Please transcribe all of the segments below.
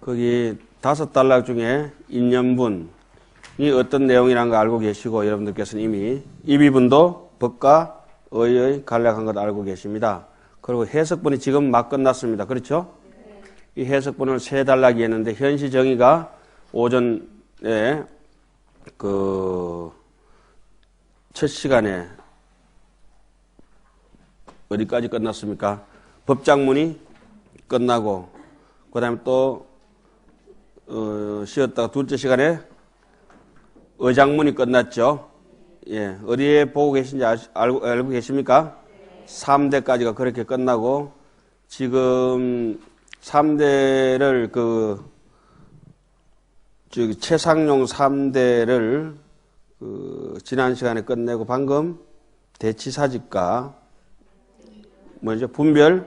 거기 5단락 중에 인연분이 어떤 내용이라는 거 알고 계시고, 여러분들께서는 이미 이비분도 법과 의의 간략한 것 알고 계십니다. 그리고 해석분이 지금 막 끝났습니다. 그렇죠? 이 해석분을 3단락이 했는데, 현시 정의가 오전에 첫 시간에 어디까지 끝났습니까? 법장문이 끝나고, 그 다음에 또 쉬었다가 둘째 시간에 의장문이 끝났죠. 예, 어디에 보고 계신지 알고 계십니까? 3대까지가 그렇게 끝나고, 지금 3대를 최상용 3대를 지난 시간에 끝내고 방금 대치사직과 분별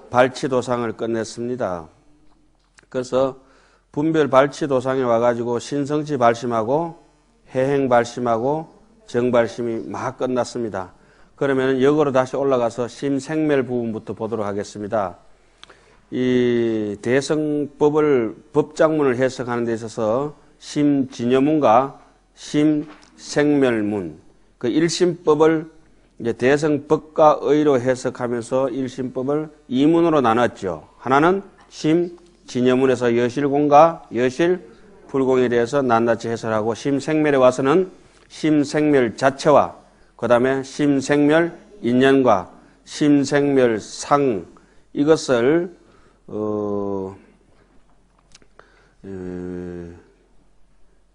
발치도상을 끝냈습니다. 그래서 분별 발치도상에 와가지고 신성치 발심하고 해행 발심하고 정발심이 막 끝났습니다. 그러면 역으로 다시 올라가서 심생멸 부분부터 보도록 하겠습니다. 이 대성법을 법장문을 해석하는 데 있어서 심진여문과 심생멸문, 그 1심법을 이제 대성법과 의로 해석하면서 1심법을 2문으로 나눴죠. 하나는 심진여문에서 여실공과 여실불공에 대해서 낱낱이 해설하고, 심생멸에 와서는 심생멸 자체와 그 다음에 심생멸 인연과 심생멸 상, 이것을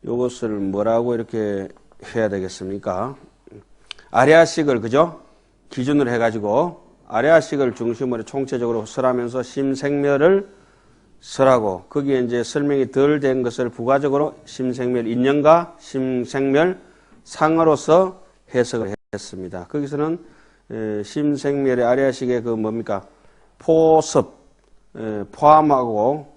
요것을 뭐라고 이렇게 해야 되겠습니까? 아래아식을, 그죠? 기준으로 해가지고 아래아식을 중심으로 총체적으로 설하면서 심생멸을 설하고, 거기에 이제 설명이 덜 된 것을 부가적으로 심생멸 인연과 심생멸 상으로서 해석을 했습니다. 거기서는 심생멸의 아래아식의 포섭, 포함하고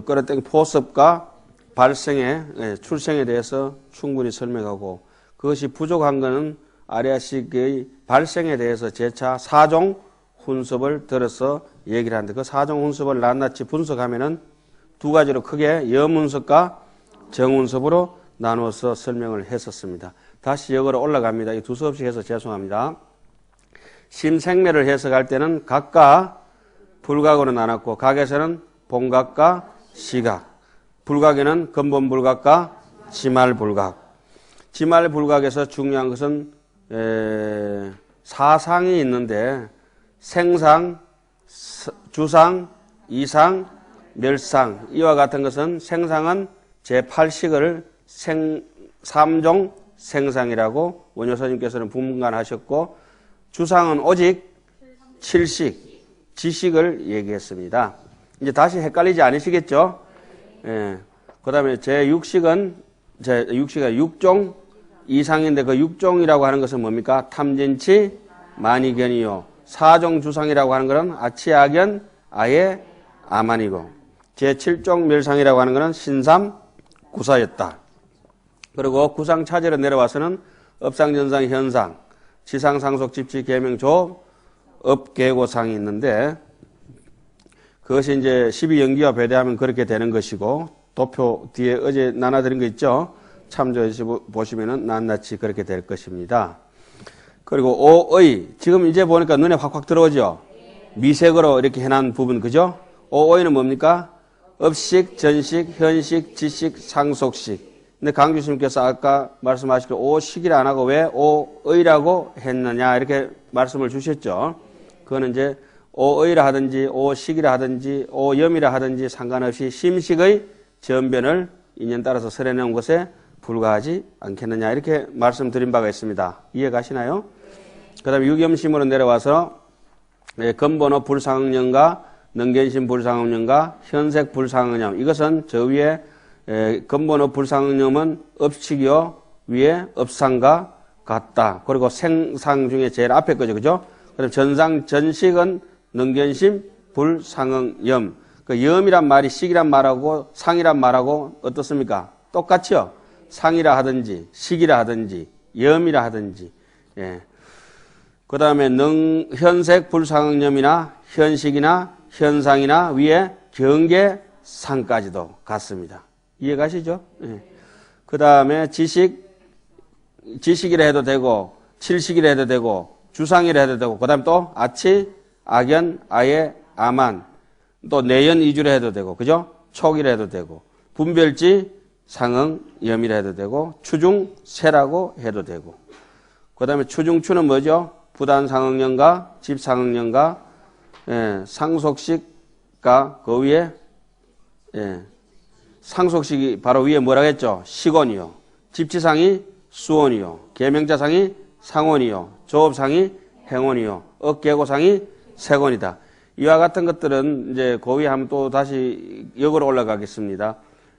끌어당긴 포섭과 발생의 출생에 대해서 충분히 설명하고, 그것이 부족한 것은 아래아식의 발생에 대해서 재차 4종 훈섭을 들어서 얘기를 하는데, 그 4종 훈섭을 낱낱이 분석하면은 2가지로 크게 염훈섭과 정훈섭으로 나누어서 설명을 했었습니다. 다시 역으로 올라갑니다. 이 두 수업씩 해서 죄송합니다. 심생멸을 해석할 때는 각과 불각으로 나눴고, 각에서는 본각과 시각, 불각에는 근본불각과 지말불각. 지말불각에서 중요한 것은 사상이 있는데, 생상, 주상, 이상, 멸상, 이와 같은 것은, 생상은 제8식을 3종 생상이라고 원효 스님께서는 분간하셨고, 주상은 오직 7식, 지식을 얘기했습니다. 이제 다시 헷갈리지 않으시겠죠? 예. 그 다음에 제6종 이상인데, 그 6종이라고 하는 것은 뭡니까? 탐진치, 만이견이요. 4종 주상이라고 하는 것은 아치아견, 아예, 아만이고, 제7종 멸상이라고 하는 것은 신삼, 구사였다. 그리고 구상 차제로 내려와서는 업상전상 현상, 지상 상속 집지 계명 조업, 업계고상이 있는데, 그것이 이제 12연기와 배대하면 그렇게 되는 것이고, 도표 뒤에 어제 나눠드린 거 있죠? 참조해 보시면은 낱낱이 그렇게 될 것입니다. 그리고 오의, 지금 이제 보니까 눈에 확확 들어오죠? 미색으로 이렇게 해놓은 부분, 그죠? 오의는 뭡니까? 업식, 전식, 현식, 지식, 상속식. 근데 강주님께서 아까 말씀하시길 오식이라 안 하고 왜 오의라고 했느냐, 이렇게 말씀을 주셨죠. 그거는 이제 오의라 하든지 오식이라 하든지 오염이라 하든지 상관없이 심식의 전변을 인연 따라서 설해놓은 것에 불과하지 않겠느냐, 이렇게 말씀드린 바가 있습니다. 이해 가시나요? 그 다음에 유겸심으로 내려와서 근본어 불상응념과 능견심 불상응념과 현색 불상응념, 이것은 저 위에 근본어 불상응념은 업식이요, 위에 업상과 같다. 그리고 생상 중에 제일 앞에 거죠, 그죠? 그럼 전식은 능견심 불상응념. 그 염이란 말이 식이란 말하고 상이란 말하고 어떻습니까? 똑같죠? 상이라 하든지 식이라 하든지 염이라 하든지. 예. 그 다음에 현색 불상응념이나 현식이나 현상이나 위에 경계 상까지도 같습니다. 이해가시죠? 예. 그 다음에 지식이라 해도 되고, 칠식이라 해도 되고, 주상이라 해도 되고, 그 다음에 또 아치, 악연, 아예, 아만, 또 내연 이주라 해도 되고, 그죠? 촉이라 해도 되고, 분별지, 상응, 염이라 해도 되고, 추중, 세라고 해도 되고. 그 다음에 추중추는 뭐죠? 부단상응령과 집상응령과 상속식과 그 위에 상속식이 바로 위에 뭐라고 했죠? 식원이요. 집치상이 수원이요. 계명자상이 상원이요. 조업상이 행원이요. 억계고상이 세권이다. 이와 같은 것들은 이제 그 위에 한번 또 다시 역으로 올라가겠습니다.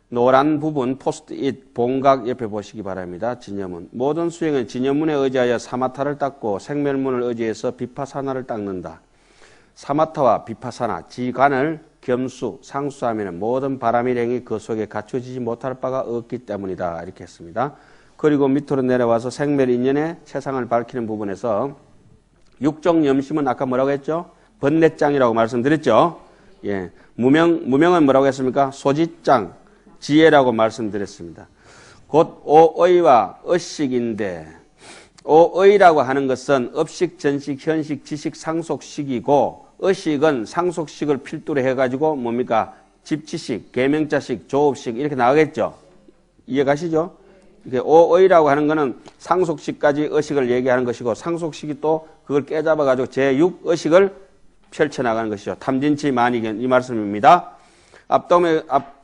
노란 부분 포스트잇 봉각 옆에 보시기 바랍니다. 진여문. 모든 수행은 진여문에 의지하여 사마타를 닦고 생멸문을 의지해서 비파사나를 닦는다. 사마타와 비파사나, 지관을 겸수, 상수하면 모든 바람일행이 그 속에 갖춰지지 못할 바가 없기 때문이다. 이렇게 했습니다. 그리고 밑으로 내려와서 생멸인연의 세상을 밝히는 부분에서 육정염심은 아까 뭐라고 했죠? 번뇌장이라고 말씀드렸죠? 예. 무명은 뭐라고 했습니까? 소지장, 지혜라고 말씀드렸습니다. 곧 오의와 의식인데, 오의라고 하는 것은 업식, 전식, 현식, 지식, 상속식이고, 의식은 상속식을 필두로 해가지고 뭡니까? 집치식, 계명자식, 조업식 이렇게 나가겠죠? 이해가시죠? 이게 오의라고 하는 것은 상속식까지 의식을 얘기하는 것이고, 상속식이 또 그걸 깨잡아가지고 제6의식을 펼쳐나가는 것이죠. 탐진치 만이견 이 말씀입니다.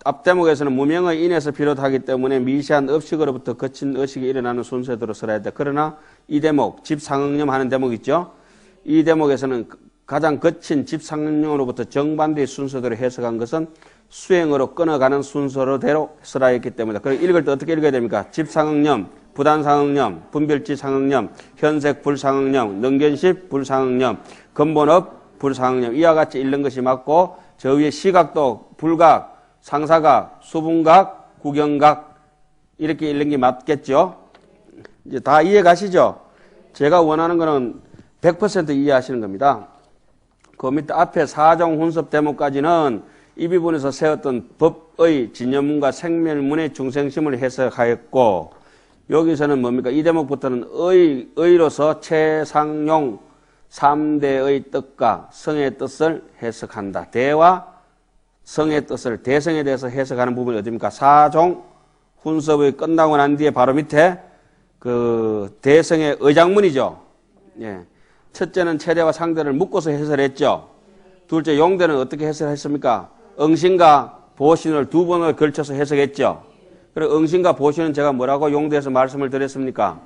앞대목에서는 무명의 인에서 비롯하기 때문에 미시한 업식으로부터 거친 의식이 일어나는 순서대로 설해야 돼. 그러나 이 대목, 집상응념 하는 대목 있죠? 이 대목에서는 가장 거친 집상응념으로부터 정반대의 순서대로 해석한 것은 수행으로 끊어가는 순서로대로 설하였기 때문이다. 그리고 읽을 때 어떻게 읽어야 됩니까? 집상응념, 부단상응념, 분별지 상응념, 현색 불상응념, 능견십 불상응념, 근본업 불상응념 이와 같이 읽는 것이 맞고 저 위에 시각도 불각, 상사각, 수분각, 구경각 이렇게 읽는 게 맞겠죠? 이제 다 이해 가시죠? 제가 원하는 거는 100% 이해하시는 겁니다. 그 밑에 앞에 사정 혼섭 대목까지는 이 부분에서 세웠던 법의 진여문과 생멸문의 중생심을 해석하였고 여기서는 뭡니까? 이 대목부터는 의로서 최상용 3대의 뜻과 성의 뜻을 해석한다. 대와 성의 뜻을 대성에 대해서 해석하는 부분이 어디입니까? 사종 훈섭이 끝나고 난 뒤에 바로 밑에 그 대성의 의장문이죠. 예. 첫째는 최대와 상대를 묶어서 해설했죠. 둘째 용대는 어떻게 해설했습니까? 응신과 보신을 두 번을 걸쳐서 해석했죠. 그리고 응신과 보신은 제가 뭐라고 용대에서 말씀을 드렸습니까?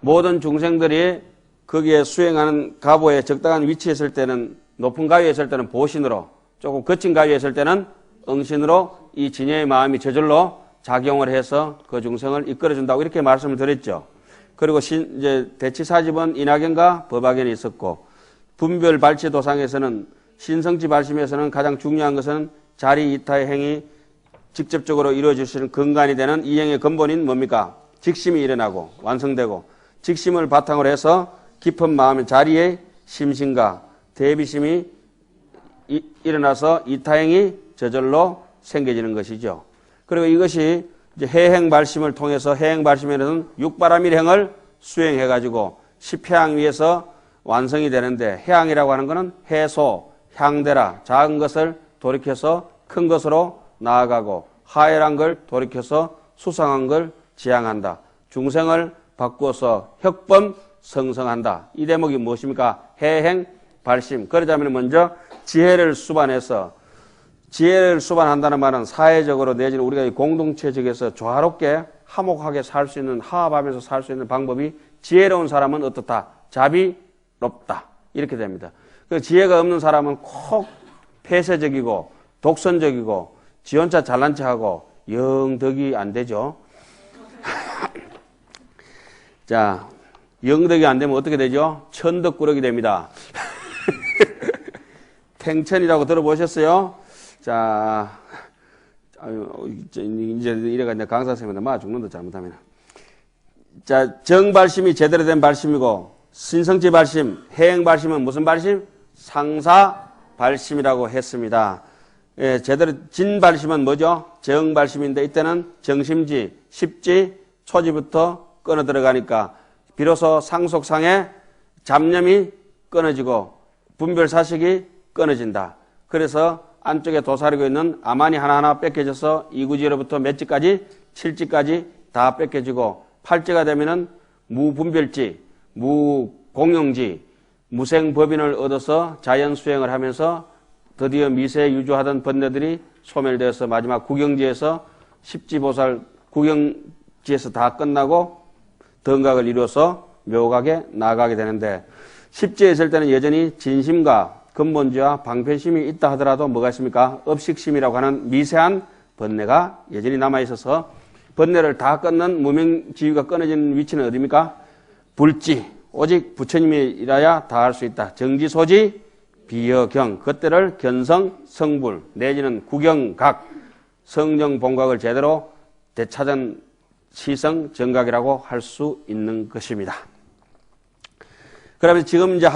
모든 중생들이 거기에 수행하는 가보에 적당한 위치에 있을 때는 높은 가위에 있을 때는 보신으로 조금 거친 가위에 있을 때는 응신으로 이 진여의 마음이 저절로 작용을 해서 그 중생을 이끌어준다고 이렇게 말씀을 드렸죠. 그리고 이제 대치사집은 인하견과 법화견이 있었고 분별 발치 도상에서는 신성지 발심에서는 가장 중요한 것은 자리 이타의 행위 직접적으로 이루어질 수 있는 근간이 되는 이 행의 근본인 뭡니까? 직심이 일어나고 완성되고 직심을 바탕으로 해서 깊은 마음의 자리에 심신과 대비심이 일어나서 이타행이 저절로 생겨지는 것이죠. 그리고 이것이 이제 해행발심을 통해서 해행발심에는 육바라밀행을 수행해가지고 10해양 위에서 완성이 되는데 해양이라고 하는 것은 해소, 향대라 작은 것을 돌이켜서 큰 것으로 나아가고 하열한 걸 돌이켜서 수상한 걸 지향한다. 중생을 바꾸어서 혁범 성성한다. 이 대목이 무엇입니까? 해행, 발심. 그러자면 먼저 지혜를 수반해서 지혜를 수반한다는 말은 사회적으로 내지는 우리가 공동체적에서 조화롭게 화목하게 살 수 있는 화합하면서 살 수 있는 방법이 지혜로운 사람은 어떻다? 자비롭다. 이렇게 됩니다. 그 지혜가 없는 사람은 콕 폐쇄적이고 독선적이고 지 혼자 잘난 척하고 영 덕이 안 되죠. 자, 영덕이 안 되면 어떻게 되죠? 천덕꾸러기 됩니다. 탱천이라고 들어보셨어요? 자, 이제 이래가 이제 강사 선생님한테 맞아 죽는다, 잘못하면. 자, 정발심이 제대로 된 발심이고, 신성지 발심, 해행 발심은 무슨 발심? 상사 발심이라고 했습니다. 제대로 진발심은 뭐죠? 정발심인데 이때는 정심지, 십지, 초지부터 끊어 들어가니까 비로소 상속상의 잡념이 끊어지고 분별사식이 끊어진다. 그래서 안쪽에 도사리고 있는 아만이 하나하나 뺏겨져서 이구지로부터 맷지까지, 칠지까지 다 뺏겨지고 팔지가 되면은 무분별지, 무공용지, 무생법인을 얻어서 자연수행을 하면서 드디어 미세유주하던 번뇌들이 소멸되어서 마지막 구경지에서 십지보살 구경지에서 다 끝나고 덩각을 이루어서 묘각에 나아가게 되는데 십지에 있을 때는 여전히 진심과 근본주와 방편심이 있다 하더라도 뭐가 있습니까? 업식심이라고 하는 미세한 번뇌가 여전히 남아있어서 번뇌를 다 끊는 무명지유가 끊어지는 위치는 어디입니까? 불지, 오직 부처님이라야 다 할 수 있다. 정지소지, 비여경, 그때를 견성, 성불 내지는 구경각, 성정본각을 제대로 되찾은 시성, 정각이라고 할 수 있는 것입니다. 그러면 지금 이제